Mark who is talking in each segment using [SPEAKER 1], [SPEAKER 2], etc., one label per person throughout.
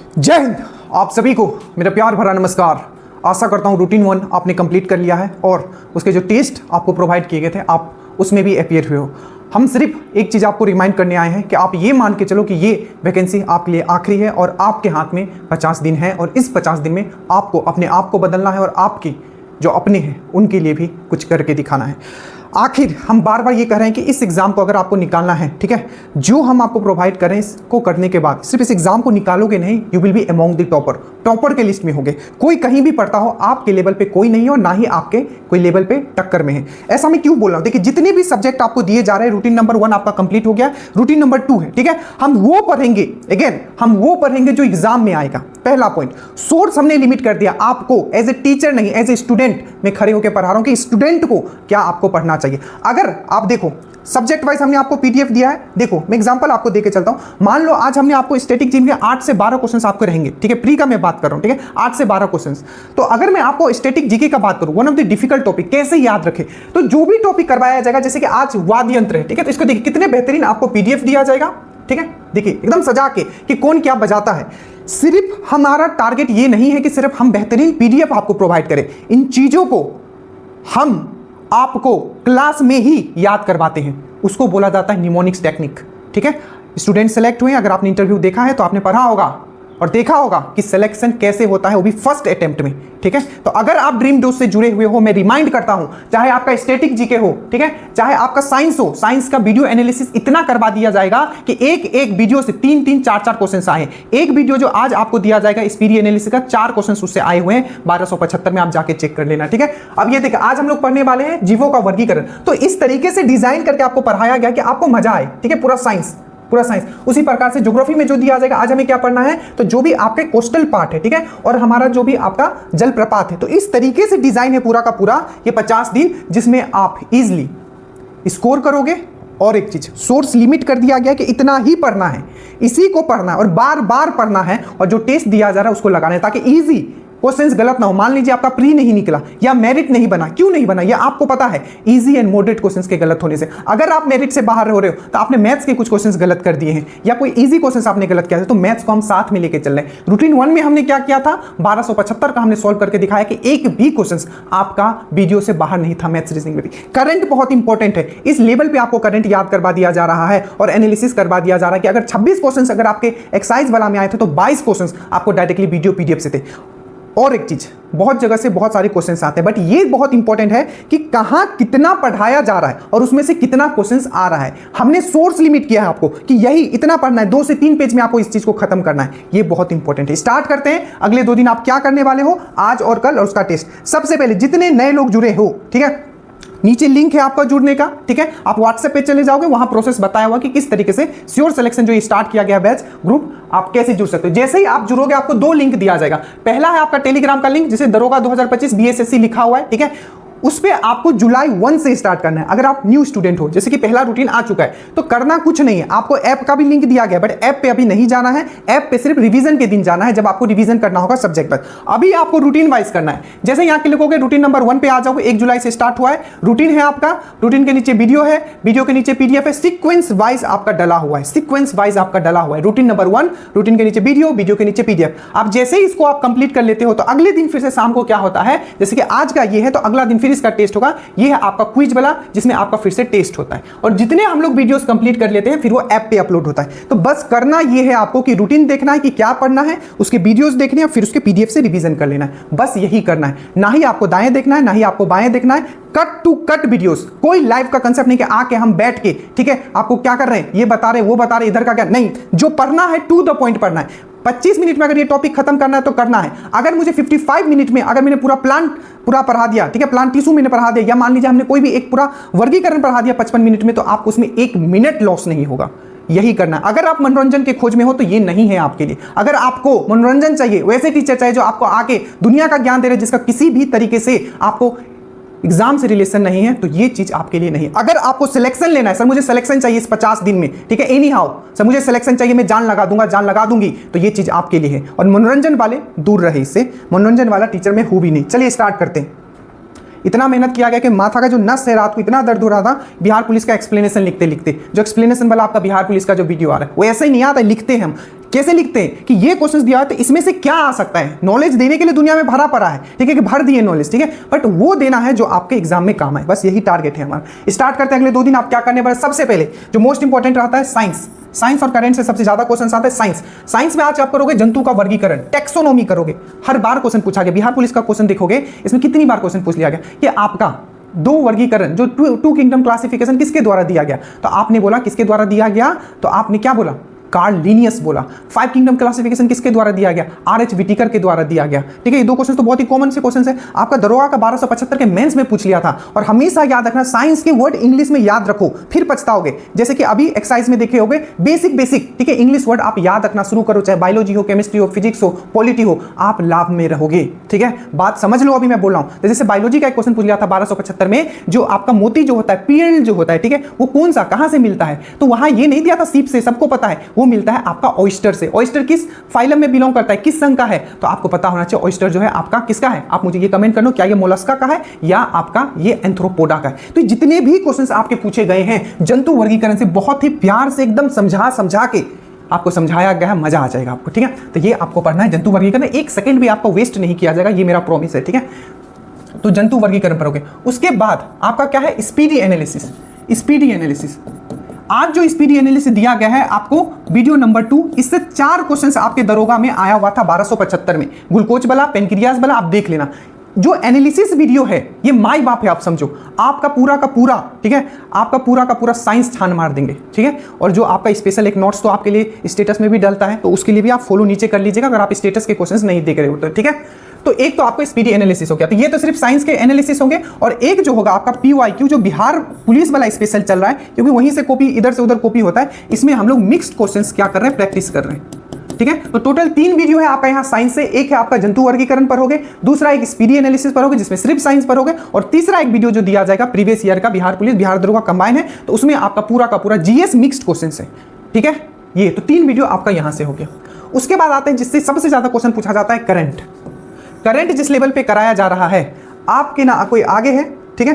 [SPEAKER 1] जय हिंद। आप सभी को मेरा प्यार भरा नमस्कार। आशा करता हूँ रूटीन 1 आपने कंप्लीट कर लिया है और उसके जो टेस्ट आपको प्रोवाइड किए गए थे आप उसमें भी अपीयर हुए हो। हम सिर्फ एक चीज़ आपको रिमाइंड करने आए हैं कि आप ये मान के चलो कि ये वैकेंसी आपके लिए आखिरी है और आपके हाथ में 50 दिन है और इस 50 दिन में आपको अपने आप को बदलना है और आपके जो अपने हैं उनके लिए भी कुछ करके दिखाना है। आखिर हम बार बार ये कह रहे हैं कि इस एग्ज़ाम को अगर आपको निकालना है, ठीक है, जो हम आपको प्रोवाइड करें इसको करने के बाद सिर्फ इस एग्ज़ाम को निकालोगे नहीं, you will be among the topper के लिस्ट में होगे। कोई कहीं भी पढ़ता हो, आपके लेवल पे कोई नहीं है और ना ही आपके कोई लेवल पे टक्कर में है। ऐसा मैं क्यों बोल रहा हूँ? देखिए, जितने भी सब्जेक्ट आपको दिए जा रहे हैं, रूटीन नंबर 1 आपका कंप्लीट हो गया, रूटीन नंबर 2 है, ठीक है, हम वो पढ़ेंगे। अगेन हम वो पढ़ेंगे जो एग्जाम में आएगा। पहला पॉइंट, सोर्स हमने लिमिट कर दिया। आपको एज ए टीचर नहीं, एज ए स्टूडेंट मैं खड़े होकर पढ़ा रहा हूं कि स्टूडेंट को क्या आपको पढ़ना चाहिए। अगर आप देखो सब्जेक्ट वाइज हमने आपको पीडीएफ दिया है। देखो मैं एग्जांपल आपको देके चलता हूं। मान लो आज हमने आपको स्टैटिक जीके के 8 से 12 क्वेश्चंस आपको रहेंगे, ठीक है, प्री का मैं बात कर रहा हूं, ठीक है, 8 से 12 क्वेश्चंस। तो अगर मैं आपको स्टैटिक जीके का बात करूं, one of the difficult topic, कैसे याद रखें, तो जो भी टॉपिक करवाया जाएगा, जैसे कि आज वाद्य यंत्र है, ठीक है, तो इसको देखिए कितने बेहतरीन आपको पीडीएफ दिया जाएगा, ठीक है, देखिए एकदम सजा के कि कौन क्या बजाता है। सिर्फ हमारा टारगेट ये नहीं है कि सिर्फ हम बेहतरीन पीडीएफ आपको प्रोवाइड करें, इन चीजों को हम आपको क्लास में ही याद करवाते हैं। उसको बोला जाता है निमोनिक्स टेक्निक, ठीक है। स्टूडेंट सेलेक्ट हुए, अगर आपने इंटरव्यू देखा है तो आपने पढ़ा होगा और देखा होगा कि सिलेक्शन कैसे होता है, वो भी फर्स्ट अटेम्प्ट में, ठीक है। तो अगर आप ड्रीम डोज से जुड़े हुए हो, मैं रिमाइंड करता हूं, चाहे आपका स्टैटिक जीके हो, ठीक है, चाहे आपका साइंस हो, साइंस का वीडियो एनालिसिस इतना करवा दिया जाएगा कि एक एक वीडियो से 3-3, 4-4 क्वेश्चंस आए। एक वीडियो जो आज आपको दिया जाएगा स्पीरी एनालिसिस का, 4 क्वेश्चंस उससे आए हुए हैं 1275 में, आप जाके चेक कर लेना, ठीक है। अब ये देखिए, आज हम लोग पढ़ने वाले हैं जीवों का वर्गीकरण। तो इस तरीके से डिजाइन करके आपको पढ़ाया गया कि आपको मजा आए, ठीक है, पूरा साइंस। उसी प्रकार से ज्योग्राफी में जो दिया जाएगा, आज हमें क्या पढ़ना है, तो जो भी आपके कोस्टल पार्ट है, ठीक है, और हमारा जो भी आपका जलप्रपात है, तो इस तरीके से डिजाइन है पूरा का पूरा ये 50 दिन, जिसमें आप इजीली स्कोर करोगे। और एक चीज, सोर्स लिमिट कर दिया गया कि इतना ही पढ़ना है, इसी को पढ़ना है और बार बार पढ़ना है, और जो टेस्ट दिया जा रहा है उसको लगाना है ताकि इजी क्वेश्चंस गलत ना हो। मान लीजिए आपका प्री नहीं निकला या मेरिट नहीं बना, क्यों नहीं बना, ये आपको पता है, इजी एंड मॉडरेट क्वेश्चंस के गलत होने से। अगर आप मेरिट से बाहर हो रहे हो तो आपने मैथ्स के कुछ क्वेश्चंस गलत कर दिए हैं या कोई इजी क्वेश्चंस आपने गलत किया था, तो मैथ्स को हम साथ में लेके चल रहे हैं। रूटीन 1 में हमने क्या किया था, 1275 का हमने सॉल्व करके दिखाया कि एक भी क्वेश्चंस आपका वीडियो से बाहर नहीं था। मैथ्स रीजनिंग में भी करंट बहुत इंपॉर्टेंट है, इस लेवल पे आपको करंट याद करवा दिया जा रहा है और एनालिसिस करवा दिया जा रहा है कि अगर 26 क्वेश्चंस अगर आपके एक्सरसाइज वाला में आए थे तो 22 क्वेश्चंस आपको डायरेक्टली वीडियो पीडीएफ से थे। और एक चीज, बहुत जगह से बहुत सारे क्वेश्चंस आते हैं, बट ये बहुत इंपॉर्टेंट है कि कहां कितना पढ़ाया जा रहा है और उसमें से कितना क्वेश्चंस आ रहा है। हमने सोर्स लिमिट किया है आपको कि यही इतना पढ़ना है, 2 से 3 पेज में आपको इस चीज को खत्म करना है। ये बहुत इंपॉर्टेंट है। स्टार्ट करते हैं। अगले 2 दिन आप क्या करने वाले हो, आज और कल, और उसका टेस्ट। सबसे पहले जितने नए लोग जुड़े हो, ठीक है, नीचे लिंक है आपका जुड़ने का, ठीक है, आप व्हाट्सएप पे चले जाओगे, वहां प्रोसेस बताया हुआ कि किस तरीके से श्योर सिलेक्शन जो स्टार्ट किया गया बैच ग्रुप, आप कैसे जुड़ सकते हो। जैसे ही आप जुड़ोगे आपको 2 लिंक दिया जाएगा। पहला है आपका टेलीग्राम का लिंक, जिसे दरोगा 2025 बीएसएससी लिखा हुआ है, ठीक है, उस पे आपको जुलाई 1 से स्टार्ट करना है। अगर आप न्यू स्टूडेंट हो, जैसे कि पहला रूटीन आ चुका है, तो करना कुछ नहीं है, आपको ऐप का भी लिंक दिया गया, बट ऐप पे अभी नहीं जाना है। ऐप पे सिर्फ रिवीजन के दिन जाना है, जब आपको रिवीजन करना होगा सब्जेक्ट पर। अभी आपको रूटीन वाइज करना है। जैसे यहाँ के लिखोगे रूटीन नंबर 1 पे आ जाओगे, 1 जुलाई से स्टार्ट हुआ है, रूटीन है आपका, रूटीन के नीचे वीडियो है, वीडियो के नीचे पीडीएफ है, सीक्वेंस वाइज आपका डला हुआ है, सीक्वेंस वाइज आपका डला हुआ है। रूटीन नंबर 1, रूटीन के नीचे वीडियो, वीडियो के नीचे पीडीएफ। आप जैसे ही इसको आप कंप्लीट कर लेते हो तो अगले दिन फिर से शाम को क्या होता है, जैसे कि आज का ये है तो अगला दिन फिर इसका टेस्ट होगा। ये है आपका क्विज वाला, जिसमें आपका फिर से टेस्ट होता है, और जितने हम लोग वीडियोस कंप्लीट कर लेते हैं फिर वो ऐप पे अपलोड होता है। तो बस करना ये है आपको कि रूटीन देखना है कि क्या पढ़ना है, उसके वीडियोस देखने हैं, फिर उसके पीडीएफ से रिवीजन कर लेना है। बस यही करना है, ना ही आपको दाएं देखना है, ना ही आपको बाएं देखना है। कट टू कट वीडियोस, कोई लाइव का कंसेप्ट नहीं कि आके हम बैठ के, ठीक है, आपको क्या कर रहे हैं ये बता रहे, वो बता रहे, इधर का क्या नहीं। जो पढ़ना है टू द पॉइंट पढ़ना है। 25 मिनट में अगर ये टॉपिक खत्म करना है तो करना है। अगर मुझे 55 मिनट में अगर मैंने पूरा प्लांट पूरा पढ़ा दिया, ठीक है, प्लांट टिश्यू मैंने पढ़ा दिया, या मान लीजिए हमने कोई भी एक पूरा वर्गीकरण पढ़ा दिया 55 मिनट में, तो आपको उसमें 1 मिनट लॉस नहीं होगा। यही करना है। अगर आप मनोरंजन के खोज में हो तो ये नहीं है आपके लिए। अगर आपको मनोरंजन चाहिए, वैसे टीचर चाहिए जो आपको आके दुनिया का ज्ञान दे रहे, जिसका किसी भी तरीके से आपको एग्जाम से रिलेशन नहीं है, तो ये चीज आपके लिए नहीं। अगर आपको सिलेक्शन लेना है, सर मुझे सिलेक्शन चाहिए इस 50 दिन में, ठीक है, एनी हाउ सर मुझे सिलेक्शन चाहिए, मैं जान लगा दूंगा, जान लगा दूंगी, तो ये चीज आपके लिए है। और मनोरंजन वाले दूर रहे इससे, मनोरंजन वाला टीचर में हूं भी नहीं। चलिए स्टार्ट करते हैं। इतना मेहनत किया गया कि माथा का जो नस है, रात को इतना दर्द हो रहा था बिहार पुलिस का एक्सप्लेनेशन लिखते लिखते। जो एक्सप्लेनेशन वाला आपका बिहार पुलिस का जो वीडियो आ रहा है वो ऐसे ही नहीं आता, लिखते हैं हम कैसे लिखते हैं कि ये क्वेश्चन दिया है तो इसमें से क्या आ सकता है। नॉलेज देने के लिए दुनिया में भरा पड़ा है, ठीक है, कि भर दिए नॉलेज, ठीक है, बट वो देना है जो आपके एग्जाम में काम है। बस यही टारगेट है हमारा। स्टार्ट करते हैं अगले 2 दिन। आप क्या करने वाले, सबसे पहले जो मोस्ट इंपॉर्टेंट रहता है साइंस और करंट से सबसे ज्यादा क्वेश्चन आते हैं साइंस में आज आप करोगे जंतु का वर्गीकरण, टेक्सोनोमी करोगे। हर बार क्वेश्चन पूछा गया, बिहार पुलिस का क्वेश्चन देखोगे इसमें कितनी बार क्वेश्चन पूछ लिया गया कि आपका 2 वर्गीकरण जो टू किंगडम क्लासिफिकेशन किसके द्वारा दिया गया, तो आपने बोला किसके द्वारा दिया गया, तो आपने क्या बोला, कार्ल लिनियस बोला। 5 किंगडम क्लासिफिकेशन किसके द्वारा दिया गया, आर.एच. व्हिटेकर के द्वारा दिया गया, ठीक है। ये 2 क्वेश्चन तो बहुत ही कॉमन से क्वेश्चन है, आपका दरोगा का 1275 के मेंस में पूछ लिया था। और हमेशा याद रखना, साइंस के वर्ड इंग्लिश में याद रखो, फिर पछताओगे। जैसे कि अभी एक्सरसाइज में देखे होगे बेसिक, ठीक है, इंग्लिश वर्ड आप याद रखना शुरू करो, चाहे बायोलॉजी हो, केमिस्ट्री हो, फिजिक्स हो, पॉलिटी हो, आप लाभ में रहोगे, ठीक है। बात समझ लो, अभी मैं बोल रहा हूं। जैसे बायोलॉजी का एक क्वेश्चन पूछ लिया था 1275 में, जो आपका मोती जो होता है, पीएल जो होता है, ठीक है, वो कौन सा कहां से मिलता है, तो वहां ये नहीं दिया था सीप से, सबको पता है, वो मिलता है आपका ऑयस्टर से। ऑयस्टर किस फाइलम में बिलोंग करता है, किस संघ का है, तो आपको पता होना चाहिए ऑयस्टर जो है आपका किसका है। आप मुझे ये कमेंट कर लो, क्या ये मोलस्का का है या आपका ये एंथ्रोपोडा का है। तो जितने भी क्वेश्चंस आपके पूछे गए हैं जंतु वर्गीकरण से, बहुत ही प्यार से एकदम समझा के आपको समझाया गया है, मजा आ जाएगा आपको, ठीक है। तो ये आपको पढ़ना है जंतु वर्गीकरण, 1 सेकंड भी आपको वेस्ट नहीं किया जाएगा, ये मेरा प्रॉमिस है, ठीक है। तो जंतु वर्गीकरण पढ़ोगे, उसके बाद आपका क्या है, स्पीडी एनालिसिस। आज जो स्पीडी एनालिसिस दिया गया है आपको वीडियो नंबर 2, इससे 4 क्वेश्चंस आपके दरोगा में आया हुआ था 1275 में, ग्लूकोज वाला, पेनक्रियाज वाला, आप देख लेना। जो एनालिसिस वीडियो है ये माई बाप है, आप समझो, आपका पूरा का पूरा, ठीक है, आपका पूरा का पूरा साइंस छान मार देंगे, ठीक है। और जो आपका स्पेशल एक नोट्स तो आपके लिए स्टेटस में भी डलता है, तो उसके लिए भी आप फॉलो नीचे कर लीजिएगा अगर आप स्टेटस के क्वेश्चंस नहीं देख रहे हो तो, ठीक है। तो एक तो आपको स्पीडी एनालिसिस हो गया, तो ये तो सिर्फ साइंस के एनालिसिस होंगे। और एक जो होगा आपका PYQ, जो बिहार पुलिस वाला स्पेशल चल रहा है, क्योंकि वहीं से कॉपी इधर से उधर कॉपी होता है, इसमें हम लोग मिक्स्ड क्वेश्चंस क्या कर रहे हैं, प्रैक्टिस कर रहे हैं, ठीक है। तो टोटल 3 वीडियो है आपका यहाँ साइंस से, एक है आपका जंतु वर्गीकरण पर होगे, दूसरा एक स्पीडी एनालिसिस पर होगे जिसमें सिर्फ साइंस पर होगे, और तीसरा एक वीडियो जो दिया जाएगा प्रीवियस ईयर का, बिहार पुलिस बिहार दरोगा कंबाइन है, तो उसमें आपका पूरा का पूरा GS मिक्स्ड क्वेश्चंस है, ठीक है। ये तो 3 वीडियो आपका यहां से हो गया। उसके बाद आते हैं जिससे सबसे ज्यादा क्वेश्चन पूछा जाता है, करंट जिस लेवल पे कराया जा रहा है, आपके ना कोई आगे है, ठीक है,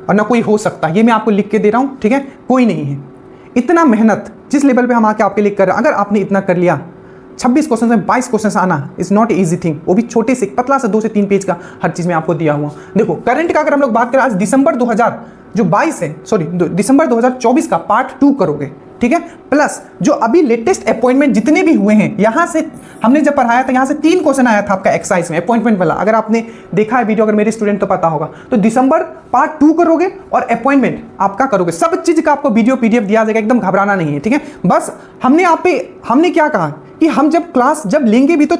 [SPEAKER 1] और ना कोई हो सकता, ये मैं आपको लिख के दे रहा हूं, ठीक है, कोई नहीं है। इतना मेहनत जिस लेवल पे हम आके आपके लिए कर रहे हैं, अगर आपने इतना कर लिया, 26 क्वेश्चन में 22 क्वेश्चन आना इज नॉट इजी थिंग, वो भी छोटे से पतला सा 2 से 3 पेज का हर चीज में आपको दिया हुआ। देखो करंट का अगर हम लोग बात करें, आज दिसंबर 2024 का पार्ट 2 करोगे, ठीक है। प्लस जो अभी लेटेस्ट अपॉइंटमेंट जितने भी हुए हैं, यहां से हमने जब पढ़ाया था, यहां से 3 क्वेश्चन आया था आपका एक्सरसाइज में, अपॉइंटमेंट वाला। अगर आपने देखा है वीडियो, अगर मेरे स्टूडेंट तो पता होगा। तो दिसंबर पार्ट 2 करोगे और अपॉइंटमेंट आपका करोगे, सब चीज का आपको वीडियो PDF दिया जाएगा, एकदम घबराना नहीं है, ठीक है। बस हमने क्या कहा कि हम जब क्लास जब लेंगे भी, तो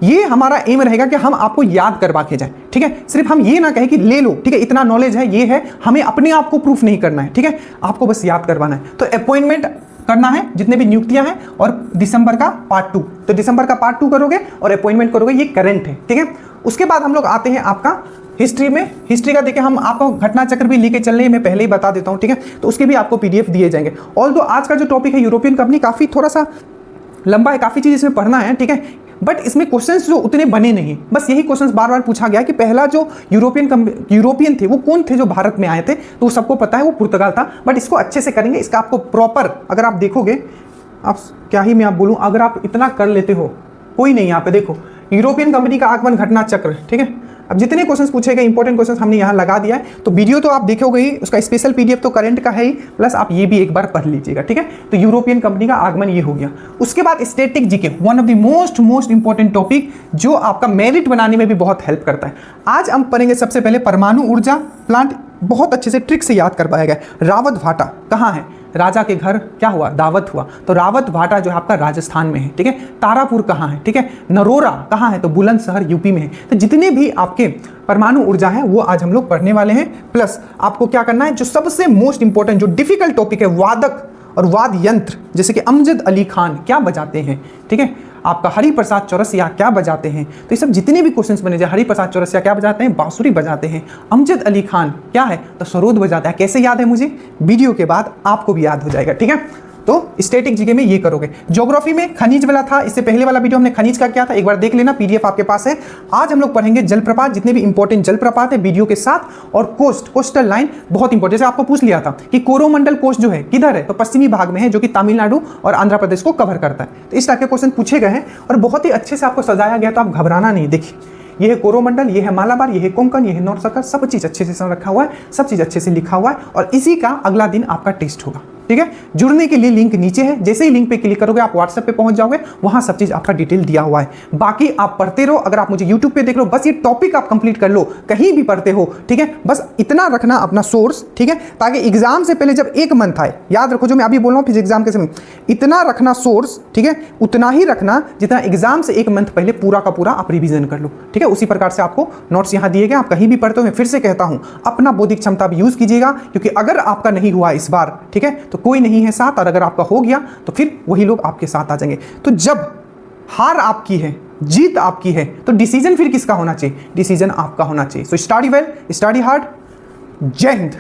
[SPEAKER 1] ये हमारा एम रहेगा कि हम आपको याद करवा के जाए, ठीक है। सिर्फ हम ये ना कहें कि ले लो, ठीक है, इतना नॉलेज है, ये है, हमें अपने आप को प्रूफ नहीं करना है, ठीक है, आपको बस याद करवाना है। तो अपॉइंटमेंट करना है जितने भी नियुक्तियां हैं, और दिसंबर का पार्ट 2, तो दिसंबर का पार्ट 2 करोगे और अपॉइंटमेंट करोगे, ये करंट है, ठीक है। उसके बाद हम लोग आते हैं आपका हिस्ट्री में। हिस्ट्री का देखिए हम आपको घटना चक्र भी लेके चल रहे हैं, मैं पहले ही बता देता हूं, ठीक है। तो उसके भी आपको PDF दिए जाएंगे। ऑल्दो आज का जो टॉपिक है यूरोपियन कंपनी, काफी थोड़ा सा लंबा है, काफी चीज इसमें पढ़ना है, ठीक है, बट इसमें क्वेश्चंस जो उतने बने नहीं। बस यही क्वेश्चंस बार बार पूछा गया कि पहला जो यूरोपियन थे वो कौन थे जो भारत में आए थे, तो सबको पता है वो पुर्तगाल था। बट इसको अच्छे से करेंगे, इसका आपको प्रॉपर, अगर आप देखोगे, आप क्या ही मैं आप बोलूं, अगर आप इतना कर लेते हो, कोई नहीं। यहाँ पे देखो यूरोपियन कंपनी का आगमन घटना चक्र, ठीक है। अब जितने क्वेश्चंस पूछे गए, इंपॉर्टेंट क्वेश्चंस हमने यहाँ लगा दिया है। तो वीडियो तो आप देखोगे ही, उसका स्पेशल PDF तो करंट का है ही, प्लस आप ये भी एक बार पढ़ लीजिएगा, ठीक है। तो यूरोपियन कंपनी का आगमन ये हो गया। उसके बाद static GK, one of the most important topic, जो आपका मेरिट बनाने में भी बहुत हेल्प करता है। आज हम पढ़ेंगे सबसे पहले परमाणु ऊर्जा प्लांट, बहुत अच्छे से ट्रिक से याद करवाया गया। रावत भाटा कहाँ है, राजा के घर क्या हुआ, दावत हुआ, तो रावत भाटा जो है आपका राजस्थान में है, ठीक है। तारापुर कहाँ है, ठीक है। नरोरा कहाँ है, तो बुलंदशहर UP में है। तो जितने भी आपके परमाणु ऊर्जा है वो आज हम लोग पढ़ने वाले हैं। प्लस आपको क्या करना है, जो सबसे मोस्ट इंपॉर्टेंट जो डिफिकल्ट टॉपिक है, वादक और वाद्य यंत्र, जैसे कि अमजद अली खान क्या बजाते हैं, ठीक है, आपका हरिप्रसाद चौरसिया क्या बजाते हैं। तो ये सब जितने भी क्वेश्चंस बने जाए, हरिप्रसाद चौरसिया क्या बजाते हैं, बांसुरी बजाते हैं। अमजद अली खान क्या है, तो सरोद बजाता है। कैसे याद है मुझे, वीडियो के बाद आपको भी याद हो जाएगा, ठीक है। तो स्टैटिक जीके में ये करोगे। ज्योग्राफी में खनिज वाला था, इससे पहले वाला वीडियो हमने खनिज का किया था, एक बार देख लेना, पीडीएफ आपके पास है। आज हम लोग पढ़ेंगे जलप्रपात, जितने भी इंपॉर्टेंट जलप्रपात है वीडियो के साथ, और कोस्टल लाइन बहुत इंपॉर्टेंट। जैसे आपको पूछ लिया था कि कोरोमंडल कोस्ट जो है किधर है, तो पश्चिमी भाग में है, जो कि तमिलनाडु और आंध्र प्रदेश को कवर करता है। तो इस टाइप के क्वेश्चन पूछे गए हैं और बहुत ही अच्छे से आपको सजाया गया, तो आप घबराना नहीं। देखिए, ये है कोरोमंडल, ये है मालाबार, ये है कोंकण, ये है नॉर्थ सर्कल, सब चीज़ अच्छे से रखा हुआ है, सब चीज़ अच्छे से लिखा हुआ है, और इसी का अगला दिन आपका टेस्ट होगा। ठीक है, जुड़ने के लिए लिंक नीचे है, जैसे ही लिंक पे क्लिक करोगे आप व्हाट्सएप पे पहुंच जाओगे, वहां सब चीज आपका डिटेल दिया हुआ है। बाकी आप पढ़ते रहो, अगर आप मुझे यूट्यूब पे देख रहे हो, बस ये टॉपिक आप कंप्लीट कर लो, कहीं भी पढ़ते हो, ठीक है, बस इतना रखना अपना सोर्स, ठीक है, ताकि एग्जाम से पहले जब एक मंथ आए, याद रखो जो मैं अभी बोल रहा हूँ फिजिक्स एग्जाम के समय, इतना रखना सोर्स, ठीक है, उतना ही रखना जितना एग्जाम से एक मंथ पहले पूरा का पूरा आप रिविजन कर लो। ठीक है, उसी प्रकार से आपको नोट्स यहाँ दिए गए, आप कहीं भी पढ़ते हो, मैं फिर से कहता हूँ अपना बौद्धिक क्षमता भी यूज कीजिएगा, क्योंकि अगर आपका नहीं हुआ इस बार, ठीक है, तो कोई नहीं है साथ, और अगर आपका हो गया तो फिर वही लोग आपके साथ आ जाएंगे। तो जब हार आपकी है, जीत आपकी है, तो डिसीजन फिर किसका होना चाहिए? डिसीजन आपका होना चाहिए। So study well, study hard. जय हिंद।